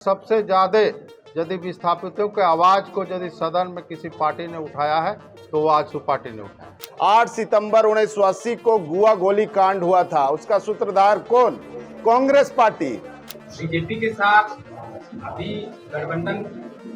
सबसे ज्यादा यदि विस्थापितों के आवाज को यदि सदन में किसी पार्टी ने उठाया है तो वो आजसू पार्टी ने उठाया। 8 सितंबर 1980 को गुआ गोली कांड हुआ था, उसका सूत्रधार कौन? कांग्रेस पार्टी। बीजेपी के साथ अभी गठबंधन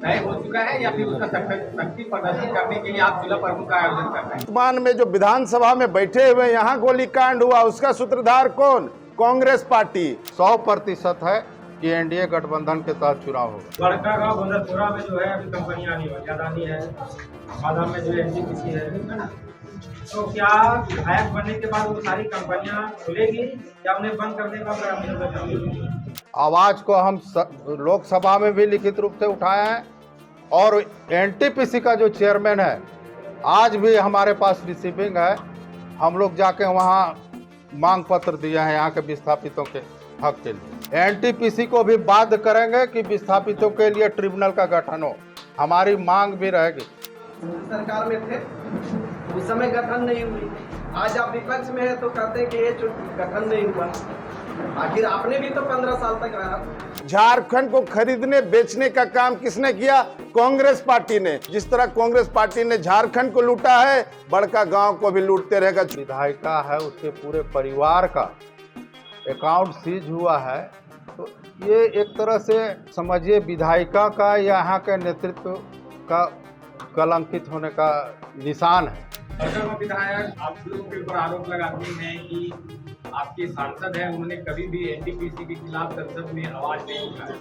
तय हो चुका है या फिर उसका शक्ति प्रदर्शन करने के लिए आप जिला प्रमुख का आयोजन कर रहे हैं? वर्तमान में जो विधानसभा में बैठे हुए यहाँ गोली कांड हुआ, उसका सूत्रधार कौन? कांग्रेस पार्टी। 100% है कि एनडीए गठबंधन के तहत चुनाव होगा। बड़का गांव बंदरपुरा में जो है अभी कंपनियां आनी है, अदानी है, बादाम में जो एनटीपीसी है, तो क्या विधायक बनने के बाद वो सारी कंपनियां खुलेगी या उन्हें बंद करने का प्रयास? आवाज को हम लोकसभा में भी लिखित रूप से उठाया है और एनटीपीसी का जो चेयरमैन है आज भी हमारे पास रिसीविंग है। हम लोग जाके वहाँ मांग पत्र दिए हैं यहाँ के विस्थापितों के हक के लिए। एनटीपीसी को भी बाध्य करेंगे कि विस्थापितों के लिए ट्रिब्यूनल का गठन हो, हमारी मांग भी रहेगी। सरकार में थे उस समय गठन नहीं हुई, आज आप विपक्ष में है तो कहते हैं कि ये गठन नहीं हुआ। आखिर आपने भी तो 15 साल तक रहा। झारखंड को खरीदने बेचने का काम किसने किया? कांग्रेस पार्टी ने। जिस तरह कांग्रेस पार्टी ने झारखंड को लूटा है, बड़का गांव को भी लूटते रहेगा। विधायिका है, उसके पूरे परिवार का अकाउंट सीज हुआ है, तो ये एक तरह से समझिए विधायिका का यहाँ के नेतृत्व का कलंकित होने का निशान है। विधायक आप लोगों के ऊपर आरोप लगाते हैं कि आपके सांसद हैं, उन्होंने कभी भी एनटीपीसी के खिलाफ संसद में आवाज नहीं उठाई।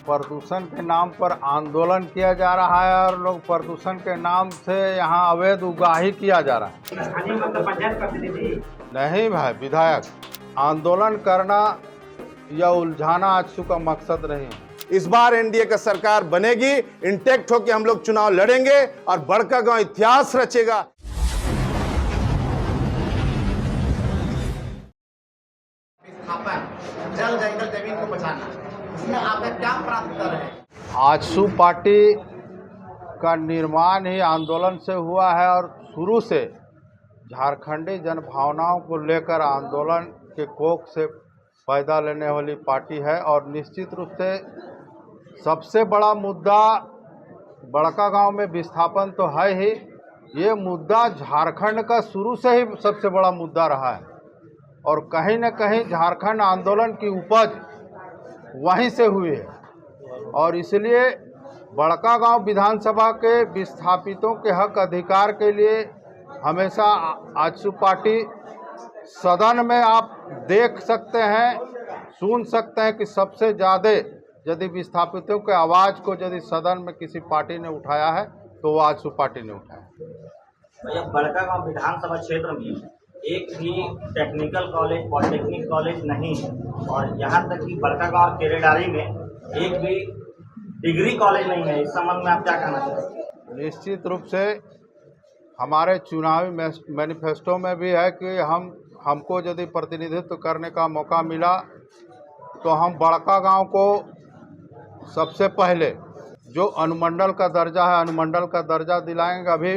प्रदूषण के नाम पर आंदोलन किया जा रहा है और लोग प्रदूषण के नाम से यहाँ अवैध उगाही किया जा रहा है। स्थानीय मतलब पंचायत प्रतिनिधि नहीं भाई, विधायक आंदोलन करना या उलझाना आजसू का मकसद नहीं है। इस बार एनडीए का सरकार बनेगी, इंटेक्ट होकर हम लोग चुनाव लड़ेंगे और बड़का गांव इतिहास रचेगा। जल जंगल जमीन को बचाना, इसमें आपका क्या प्राथमिकता रहे? आजसू पार्टी का निर्माण ही आंदोलन से हुआ है और शुरू से झारखंडी जनभावनाओं को लेकर आंदोलन के कोख से फायदा लेने वाली पार्टी है। और निश्चित रूप से सबसे बड़ा मुद्दा बड़का गांव में विस्थापन तो है ही, ये मुद्दा झारखंड का शुरू से ही सबसे बड़ा मुद्दा रहा है और कहीं न कहीं झारखंड आंदोलन की उपज वहीं से हुई है। और इसलिए बड़का गांव विधानसभा के विस्थापितों के हक अधिकार के लिए हमेशा आजसू पार्टी सदन में आप देख सकते हैं, सुन सकते हैं कि सबसे ज़्यादा यदि विस्थापितों के आवाज़ को यदि सदन में किसी पार्टी ने उठाया है तो वो आजसू पार्टी ने उठाया। भैया बड़का गांव विधानसभा क्षेत्र में एक भी टेक्निकल कॉलेज, पॉलिटेक्निक कॉलेज नहीं है और यहाँ तक कि बड़का गांव केरेडारी में एक भी डिग्री कॉलेज नहीं है। इस संबंध में आप क्या कहना चाहते? निश्चित रूप से हमारे चुनावी मैनिफेस्टो में भी है कि हमको यदि प्रतिनिधित्व करने का मौका मिला तो हम बड़का गांव को सबसे पहले जो अनुमंडल का दर्जा है, अनुमंडल का दर्जा दिलाएंगे। अभी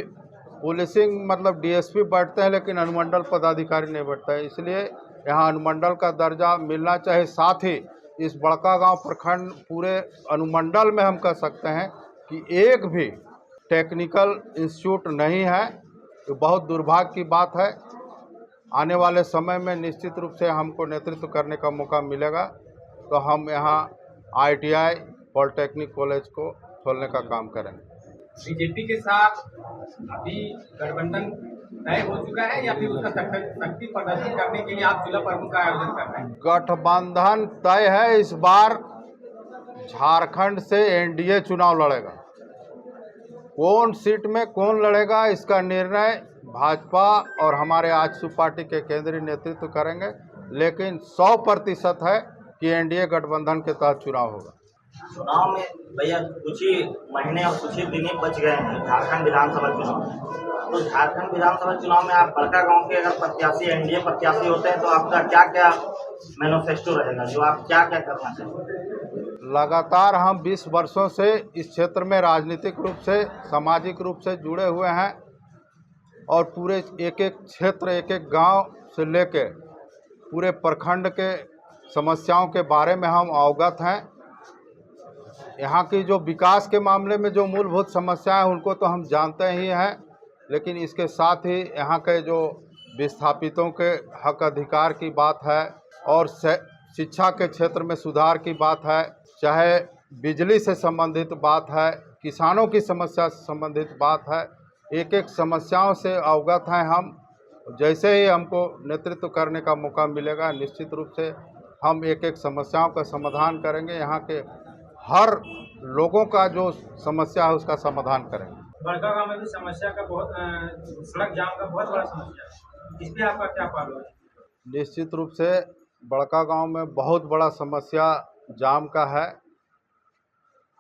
पुलिसिंग मतलब डीएसपी बैठते हैं लेकिन अनुमंडल पदाधिकारी नहीं बैठता है, इसलिए यहाँ अनुमंडल का दर्जा मिलना चाहिए। साथ ही इस बड़का गांव प्रखंड पूरे अनुमंडल में हम कह सकते हैं कि एक भी टेक्निकल इंस्टीट्यूट नहीं है, तो बहुत दुर्भाग्य की बात है। आने वाले समय में निश्चित रूप से हमको नेतृत्व करने का मौका मिलेगा तो हम यहाँ आईटीआई पॉलिटेक्निक कॉलेज को खोलने का काम करेंगे। बीजेपी के साथ अभी गठबंधन तय हो चुका है या फिर उसका शक्ति प्रदर्शन करने के लिए आप जिला प्रमुख का आयोजन कर रहे हैं? गठबंधन तय है। इस बार झारखंड से एनडीए चुनाव लड़ेगा। कौन सीट में कौन लड़ेगा इसका निर्णय भाजपा और हमारे आजसू पार्टी के केंद्रीय नेतृत्व करेंगे, लेकिन 100% है कि एनडीए गठबंधन के तहत चुनाव होगा। चुनाव में भैया कुछ ही महीने और कुछ ही दिन ही बच गए हैं झारखंड विधानसभा चुनाव में, तो झारखंड विधानसभा चुनाव में आप बड़का गांव के अगर प्रत्याशी एनडीए प्रत्याशी होते हैं तो आपका क्या क्या मैनिफेस्टो रहेगा, जो आप क्या क्या करना चाहेंगे? लगातार हम 20 वर्षों से इस क्षेत्र में राजनीतिक रूप से, सामाजिक रूप से जुड़े हुए हैं और पूरे एक एक क्षेत्र, एक एक गांव से लेके पूरे प्रखंड के समस्याओं के बारे में हम अवगत हैं। यहाँ की जो विकास के मामले में जो मूलभूत समस्याएं हैं उनको तो हम जानते ही हैं, लेकिन इसके साथ ही यहाँ के जो विस्थापितों के हक अधिकार की बात है और शिक्षा के क्षेत्र में सुधार की बात है, चाहे बिजली से संबंधित बात है, किसानों की समस्या से संबंधित बात है, एक एक समस्याओं से अवगत हैं हम। जैसे ही हमको नेतृत्व करने का मौका मिलेगा निश्चित रूप से हम एक एक समस्याओं का समाधान करेंगे। यहाँ के हर लोगों का जो समस्या है उसका समाधान करेंगे। बड़का गांव में भी समस्या का बहुत सड़क जाम का बहुत बड़ा समस्या है, इस पे आपका क्या पहलू है? निश्चित रूप से बड़का गांव में बहुत बड़ा समस्या जाम का है।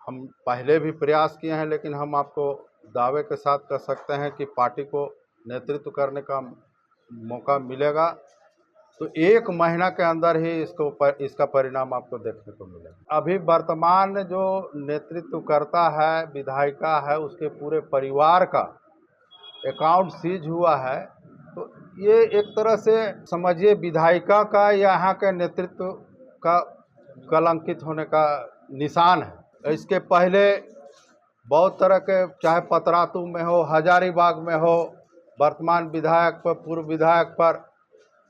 हम पहले भी प्रयास किए हैं, लेकिन हम आपको दावे के साथ कह सकते हैं कि पार्टी को नेतृत्व करने का मौका मिलेगा तो 1 महीना के अंदर ही इसका परिणाम आपको देखने को मिलेगा। अभी वर्तमान जो नेतृत्व करता है, विधायिका है, उसके पूरे परिवार का अकाउंट सीज हुआ है, तो ये एक तरह से समझिए विधायिका का या यहाँ के नेतृत्व का कलंकित होने का निशान है। इसके पहले बहुत तरह के, चाहे पतरातू में हो, हजारीबाग में हो, वर्तमान विधायक पर, पूर्व विधायक पर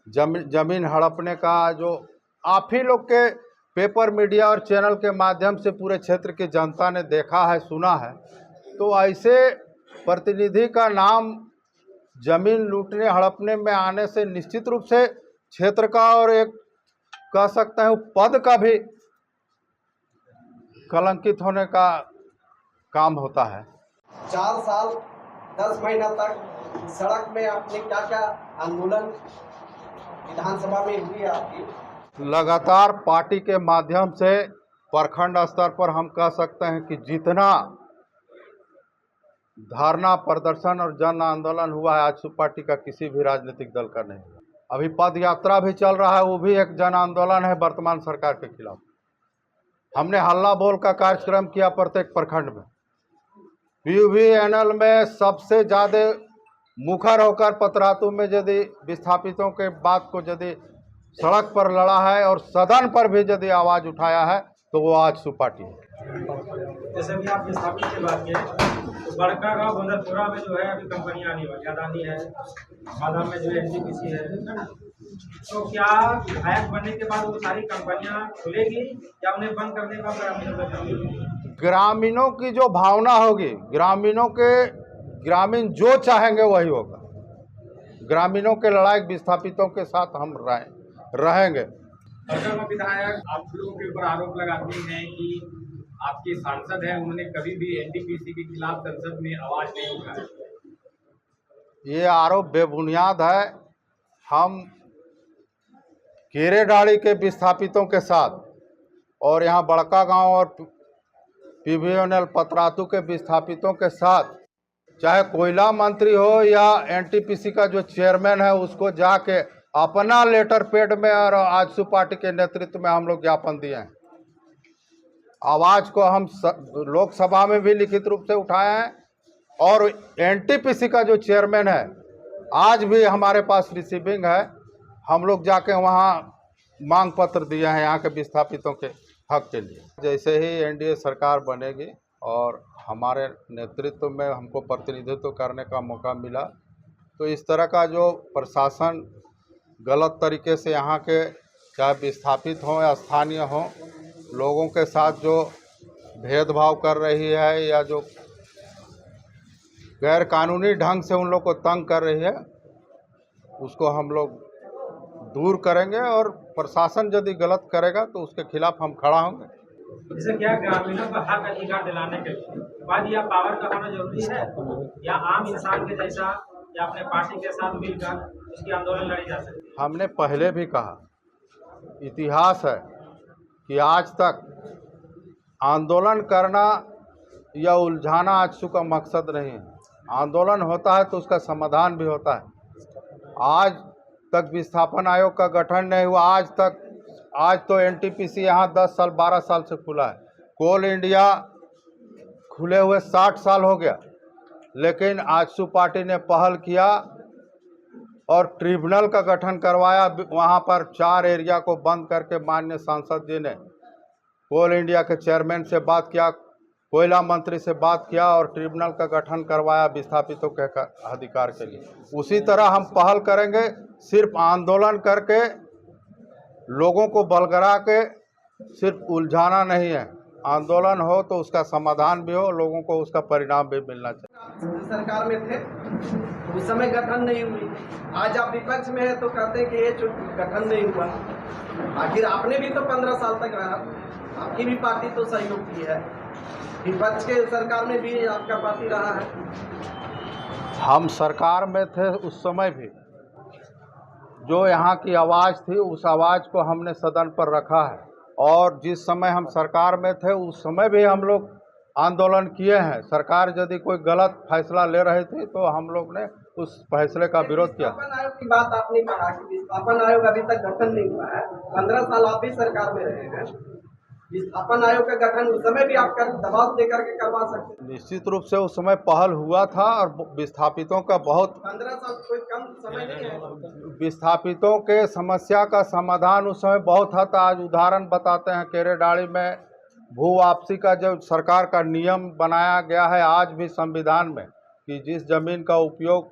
जमीन हड़पने का जो आप ही लोग के पेपर, मीडिया और चैनल के माध्यम से पूरे क्षेत्र की जनता ने देखा है, सुना है, तो ऐसे प्रतिनिधि का नाम जमीन लूटने हड़पने में आने से निश्चित रूप से क्षेत्र का और एक कह सकते हैं पद का भी कलंकित होने का काम होता है। 4 साल 10 महीना तक सड़क में आपने क्या क्या आंदोलन विधानसभा में हुई आपकी? लगातार पार्टी के माध्यम से प्रखंड स्तर पर हम कह सकते हैं कि जितना धरना प्रदर्शन और जन आंदोलन हुआ है आजसू पार्टी का किसी भी राजनीतिक दल का नहीं हुआ। अभी पद यात्रा भी चल रहा है, वो भी एक जन आंदोलन है वर्तमान सरकार के खिलाफ। हमने हल्ला बोल का कार्यक्रम किया प्रत्येक प्रखंड में। PUVNL में सबसे ज़्यादा मुखर होकर पतरातू में यदि विस्थापितों के बात को यदि सड़क पर लड़ा है और सदन पर भी यदि आवाज़ उठाया है तो वो आजसू पार्टी है। जैसे भी आप विस्थापित की बात किए, तो बड़का गांव बंदरपुरा में जो है अभी कंपनियां आनी वाली, अदानी है, बादाम में जो NTPC है ना, तो क्या विधायक बनने के बाद वो सारी कंपनियां खुलेगी या उन्हें बंद करने का प्रयास? ग्रामीणों की जो भावना होगी, ग्रामीण जो चाहेंगे वही होगा। ग्रामीणों के लड़ाई विस्थापितों के साथ हम रहेंगे। विधायक आप लोगों के ऊपर आरोप लगाते हैं कि आपके सांसद हैं, उन्होंने कभी भी NTPC के खिलाफ संसद में आवाज नहीं उठाई। ये आरोप बेबुनियाद है। हम केरेडाड़ी के विस्थापितों के साथ और यहाँ बड़का गांव और PUVNL पतरातू के विस्थापितों के साथ, चाहे कोयला मंत्री हो या NTPC का जो चेयरमैन है, उसको जाके अपना लेटर पैड में और आजसू पार्टी के नेतृत्व में हम लोग ज्ञापन दिए हैं। आवाज़ को हम लोकसभा में भी लिखित रूप से उठाए हैं और NTPC का जो चेयरमैन है आज भी हमारे पास रिसीविंग है। हम लोग जाके वहाँ मांग पत्र दिए हैं यहाँ के विस्थापितों के हक के लिए। जैसे ही NDA सरकार बनेगी और हमारे नेतृत्व में हमको प्रतिनिधित्व करने का मौका मिला, तो इस तरह का जो प्रशासन गलत तरीके से यहाँ के चाहे विस्थापित हों या स्थानीय हों, लोगों के साथ जो भेदभाव कर रही है या जो गैर कानूनी ढंग से उन लोग को तंग कर रही है, उसको हम लोग दूर करेंगे और प्रशासन यदि गलत करेगा तो उसके खिलाफ हम खड़ा होंगे। जैसे क्या ग्रामीणों का हक अधिकार दिलाने के बाद यह पावर का होना जरूरी है या आम इंसान के जैसा या अपने पार्टी के साथ मिलकर इसकी आंदोलन लड़ी जा सकती है? हमने पहले भी कहा, इतिहास है कि आज तक आंदोलन करना या उलझाना आजसू का मकसद नहीं है। आंदोलन होता है तो उसका समाधान भी होता है। आज तक विस्थापन आयोग का गठन नहीं हुआ, आज तो NTPC यहाँ 10 साल 12 साल से खुला है। कोल इंडिया खुले हुए 60 साल हो गया, लेकिन आजसू पार्टी ने पहल किया और ट्रिब्यूनल का गठन करवाया। वहाँ पर 4 एरिया को बंद करके माननीय सांसद जी ने कोल इंडिया के चेयरमैन से बात किया, कोयला मंत्री से बात किया और ट्रिब्यूनल का गठन करवाया विस्थापितों के अधिकार के लिए। उसी तरह हम पहल करेंगे, सिर्फ आंदोलन करके लोगों को बलगरा के सिर्फ उलझाना नहीं है। आंदोलन हो तो उसका समाधान भी हो, लोगों को उसका परिणाम भी मिलना चाहिए। सरकार में थे उस समय गठन नहीं हुई, आज आप विपक्ष में है तो कहते हैं कि ये गठन नहीं हुआ। आखिर आपने भी तो 15 साल तक रहा, आपकी भी पार्टी तो सहयोग की है, विपक्ष के सरकार में भी आपका पार्टी रहा है। हम सरकार में थे उस समय भी, जो यहाँ की आवाज़ थी उस आवाज़ को हमने सदन पर रखा है, और जिस समय हम सरकार में थे उस समय भी हम लोग आंदोलन किए हैं। सरकार यदि कोई गलत फैसला ले रही थी तो हम लोग ने उस फैसले का विरोध किया। विस्थापन आयोग की बात आपने कहा कि विस्थापन आयोग अभी तक गठन नहीं हुआ है, 15 साल आप भी सरकार में रहे हैं। विस्थापन आयोग का गठन उस समय भी आप दबाव देकर के करवा सकते हैं। निश्चित रूप से उस समय पहल हुआ था और विस्थापितों का बहुत 15 साल कोई कम समय नहीं है। विस्थापितों के समस्या का समाधान उस समय बहुत था। तो आज उदाहरण बताते हैं, केरेडाड़ी में भू वापसी का जो सरकार का नियम बनाया गया है आज भी संविधान में, कि जिस जमीन का उपयोग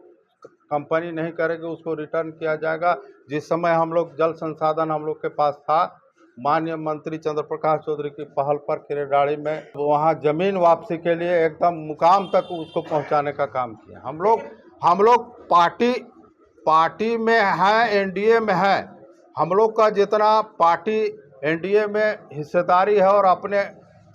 कंपनी नहीं करेगी उसको रिटर्न किया जाएगा। जिस समय हम लोग जल संसाधन हम लोग के पास था, माननीय मंत्री चंद्र प्रकाश चौधरी की पहल पर केरेडाड़ी में वहाँ जमीन वापसी के लिए एकदम मुकाम तक उसको पहुँचाने का काम किया। हम लोग पार्टी में है, एनडीए में है। हम लोग का जितना पार्टी एनडीए में हिस्सेदारी है और अपने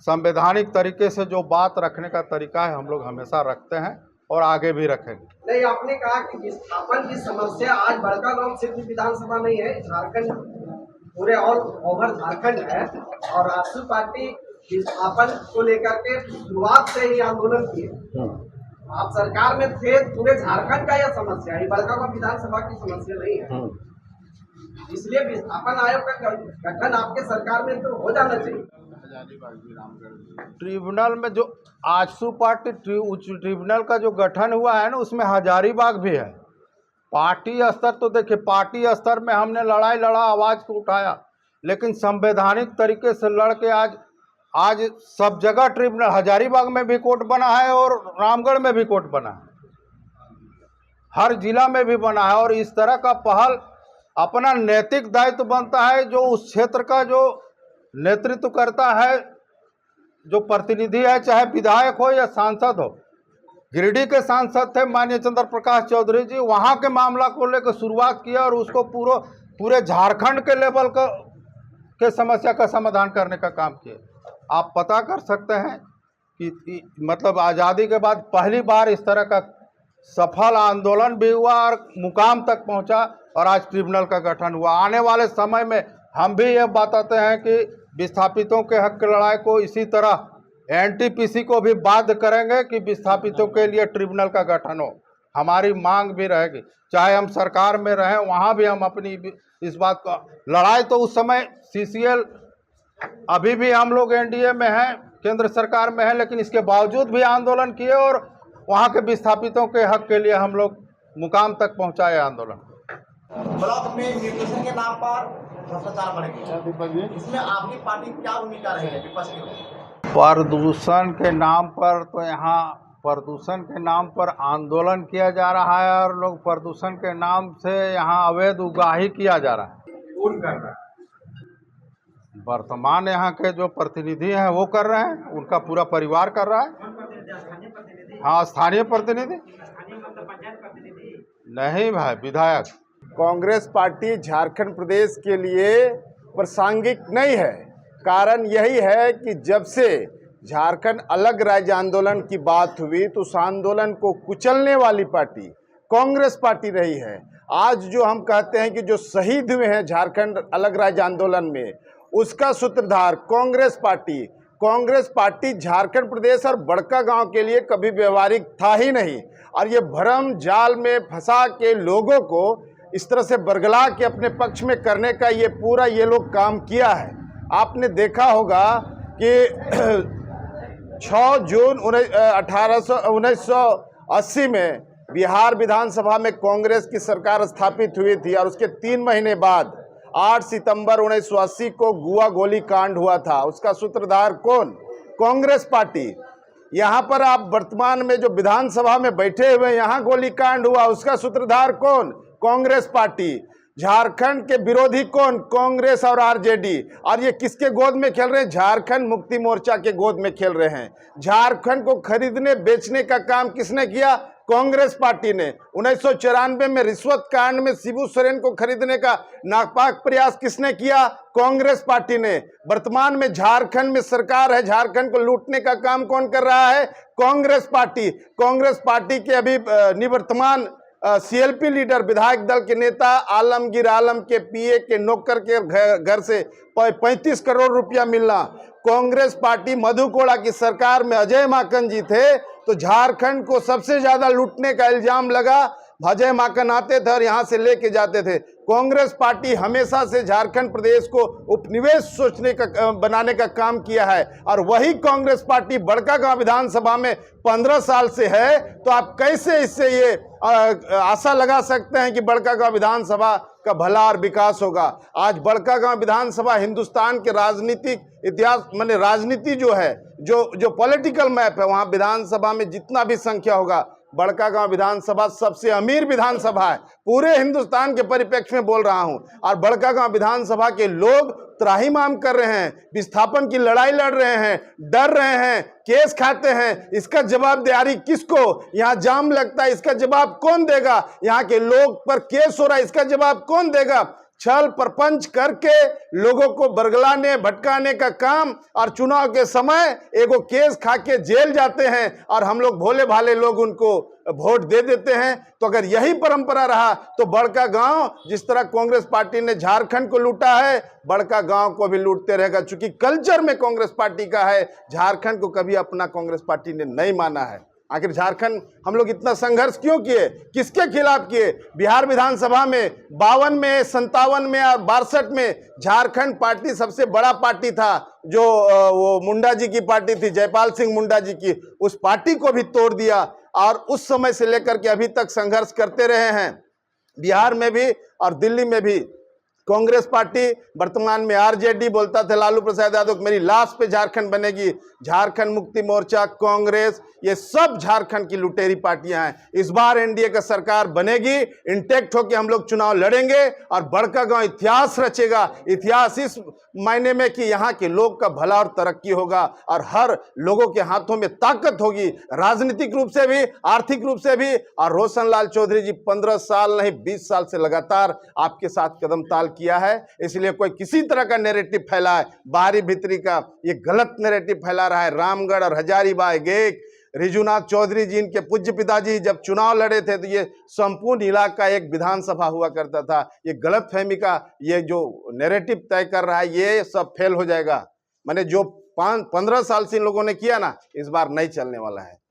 संवैधानिक तरीके से जो बात रखने का तरीका है हम लोग हमेशा रखते हैं और आगे भी रखेंगे। नहीं, आपने कहा कि विस्थापन की समस्या आज बड़कागांव सिर्फ विधानसभा नहीं है, झारखंड पूरे और ओवर झारखंड है, और आजसू पार्टी विस्थापन को लेकर के शुरुआत से ही आंदोलन किए। आप सरकार में थे, पूरे झारखंड का यह समस्या है, बड़कागांव विधानसभा की समस्या नहीं है। इसलिए विस्थापन आयोग का गठन आपके सरकार में तो हो जाना चाहिए। ट्रिब्यूनल में जो आजसू पार्टी उच्च ट्रिब्यूनल का जो गठन हुआ है ना, उसमें हजारीबाग भी है। पार्टी स्तर तो देखिए, पार्टी स्तर में हमने लड़ाई लड़ा, आवाज़ को उठाया, लेकिन संवैधानिक तरीके से लड़ के आज सब जगह ट्रिब्यूनल, हजारीबाग में भी कोर्ट बना है और रामगढ़ में भी कोर्ट बना है, हर जिला में भी बना है। और इस तरह का पहल अपना नैतिक दायित्व बनता है, जो उस क्षेत्र का जो नेतृत्व करता है, जो प्रतिनिधि है, चाहे विधायक हो या सांसद हो। गिरिडीह के सांसद थे माननीय चंद्र प्रकाश चौधरी जी, वहाँ के मामला को लेकर शुरुआत किया और उसको पूरे झारखंड के लेवल के समस्या का समाधान करने का काम किया। आप पता कर सकते हैं कि मतलब आज़ादी के बाद पहली बार इस तरह का सफल आंदोलन भी हुआ और मुकाम तक पहुंचा, और आज ट्रिब्यूनल का गठन हुआ। आने वाले समय में हम भी ये बताते हैं कि विस्थापितों के हक की लड़ाई को इसी तरह एनटीपीसी को भी बाध्य करेंगे कि विस्थापितों के लिए ट्रिब्यूनल का गठन हो। हमारी मांग भी रहेगी, चाहे हम सरकार में रहें, वहाँ भी हम अपनी इस बात का लड़ाई। तो उस समय सीसीएल, अभी भी हम लोग एनडीए में हैं, केंद्र सरकार में है, लेकिन इसके बावजूद भी आंदोलन किए और वहाँ के विस्थापितों के हक के लिए हम लोग मुकाम तक पहुँचाए आंदोलन। ब्लॉक में न्यूट्रिशन के नाम पर भ्रष्टाचार बढ़ गया, इसमें आपकी पार्टी क्या भूमिका रही है विपक्ष की? प्रदूषण के नाम पर तो यहाँ प्रदूषण के नाम पर आंदोलन किया जा रहा है और लोग प्रदूषण के नाम से यहाँ अवैध उगाही किया जा रहा है। कौन कर रहा है? वर्तमान यहाँ के जो प्रतिनिधि हैं वो कर रहे हैं, उनका पूरा परिवार कर रहा है। कौन प्रतिनिधि? स्थानीय प्रतिनिधि? हाँ, स्थानीय प्रतिनिधि स्थानीय मतलब पंचायत प्रतिनिधि नहीं भाई, विधायक। कांग्रेस पार्टी झारखंड प्रदेश के लिए प्रासंगिक नहीं है। कारण यही है कि जब से झारखंड अलग राज्य आंदोलन की बात हुई तो उस आंदोलन को कुचलने वाली पार्टी कांग्रेस पार्टी रही है। आज जो हम कहते हैं कि जो शहीद हुए हैं झारखंड अलग राज्य आंदोलन में, उसका सूत्रधार कांग्रेस पार्टी झारखंड प्रदेश और बड़कागांव के लिए कभी व्यवहारिक था ही नहीं। और ये भ्रम जाल में फंसा के लोगों को इस तरह से बरगला के अपने पक्ष में करने का ये लोग काम किया है। आपने देखा होगा कि 6 जून 1980 में बिहार विधानसभा में कांग्रेस की सरकार स्थापित हुई थी और उसके 3 महीने बाद 8 सितंबर 1980 को गुआ गोली कांड हुआ था। उसका सूत्रधार कौन? कांग्रेस पार्टी। यहाँ पर आप वर्तमान में जो विधानसभा में बैठे हुए यहाँ गोलीकांड हुआ, उसका सूत्रधार कौन? कांग्रेस पार्टी। झारखंड के विरोधी कौन? कांग्रेस और आरजेडी। और ये किसके गोद में खेल रहे हैं? झारखंड मुक्ति मोर्चा के गोद में खेल रहे हैं। झारखंड को खरीदने बेचने का काम किसने किया? कांग्रेस पार्टी ने। 1994 में रिश्वत कांड में शिबू सोरेन को खरीदने का नापाक प्रयास किसने किया? कांग्रेस पार्टी ने। वर्तमान में झारखंड में सरकार है, झारखंड को लूटने का काम कौन कर रहा है? कांग्रेस पार्टी। कांग्रेस पार्टी के अभी निवर्तमान सीएलपी लीडर विधायक दल के नेता आलमगीर आलम के पीए के नौकर के घर से 35 करोड़ रुपया मिलना। कांग्रेस पार्टी मधु कोड़ा की सरकार में अजय माकन जी थे तो झारखंड को सबसे ज्यादा लूटने का इल्जाम लगा। अजय माकन आते थे और यहां से लेके जाते थे। कांग्रेस पार्टी हमेशा से झारखंड प्रदेश को उपनिवेश सोचने का बनाने का काम किया है और वही कांग्रेस पार्टी बड़कागांव विधानसभा में 15 साल से है। तो आप कैसे इससे ये आशा लगा सकते हैं कि बड़कागांव विधानसभा का भला और विकास होगा? आज बड़कागांव विधानसभा हिंदुस्तान के राजनीतिक इतिहास माने राजनीति जो है, जो पॉलिटिकल मैप है, वहां विधानसभा में जितना भी संख्या होगा, बड़कागांव विधानसभा सबसे अमीर विधानसभा है। पूरे हिंदुस्तान के परिप्रेक्ष्य में बोल रहा हूं। और बड़कागांव विधानसभा के लोग त्राहिमाम कर रहे हैं, विस्थापन की लड़ाई लड़ रहे हैं, डर रहे हैं, केस खाते हैं। इसका जवाबदेही किसको? यहाँ जाम लगता है, इसका जवाब कौन देगा? यहाँ के लोग पर केस हो रहा है, इसका जवाब कौन देगा? छल प्रपंच करके लोगों को बरगलाने भटकाने का काम, और चुनाव के समय एगो केस खा के जेल जाते हैं और हम लोग भोले भाले लोग उनको वोट दे देते हैं। तो अगर यही परंपरा रहा तो बड़कागांव जिस तरह कांग्रेस पार्टी ने झारखंड को लूटा है, बड़कागांव को भी लूटते रहेगा। चूंकि कल्चर में कांग्रेस पार्टी का है, झारखंड को कभी अपना कांग्रेस पार्टी ने नहीं माना है। आखिर झारखंड हम लोग इतना संघर्ष क्यों किए? किसके खिलाफ किए? बिहार विधानसभा में 52 में, 57 में और 62 में झारखंड पार्टी सबसे बड़ा पार्टी था, जो वो मुंडा जी की पार्टी थी, जयपाल सिंह मुंडा जी की। उस पार्टी को भी तोड़ दिया और उस समय से लेकर के अभी तक संघर्ष करते रहे हैं। बिहार में भी और दिल्ली में भी कांग्रेस पार्टी, वर्तमान में आरजेडी बोलता था लालू प्रसाद यादव मेरी लाश पे झारखंड बनेगी। झारखंड मुक्ति मोर्चा, कांग्रेस, ये सब झारखंड की लुटेरी पार्टियां हैं। इस बार एनडीए का सरकार बनेगी, इंटेक्ट होकर हम लोग चुनाव लड़ेंगे और बड़कागांव इतिहास रचेगा। इतिहास इस मायने में कि यहाँ के लोग का भला और तरक्की होगा और हर लोगों के हाथों में ताकत होगी, राजनीतिक रूप से भी, आर्थिक रूप से भी। और रोशन लाल चौधरी जी 15 साल नहीं 20 साल से लगातार आपके साथ कदम ताल किया है। इसलिए कोई किसी तरह का नैरेटिव फैलाए, बाहरी भीतरी का ये गलत नैरेटिव फैला रहा है। रामगढ़ और हजारीबाग एक रिजुनाथ चौधरी जी, इनके पूज्य पिताजी जब चुनाव लड़े थे तो ये संपूर्ण इलाका एक विधानसभा हुआ करता था। ये गलत फहमी का ये जो नैरेटिव तय कर रहा है, ये सब फेल हो जाएगा। माने जो 15 साल से इन लोगों ने किया ना, इस बार नहीं चलने वाला है।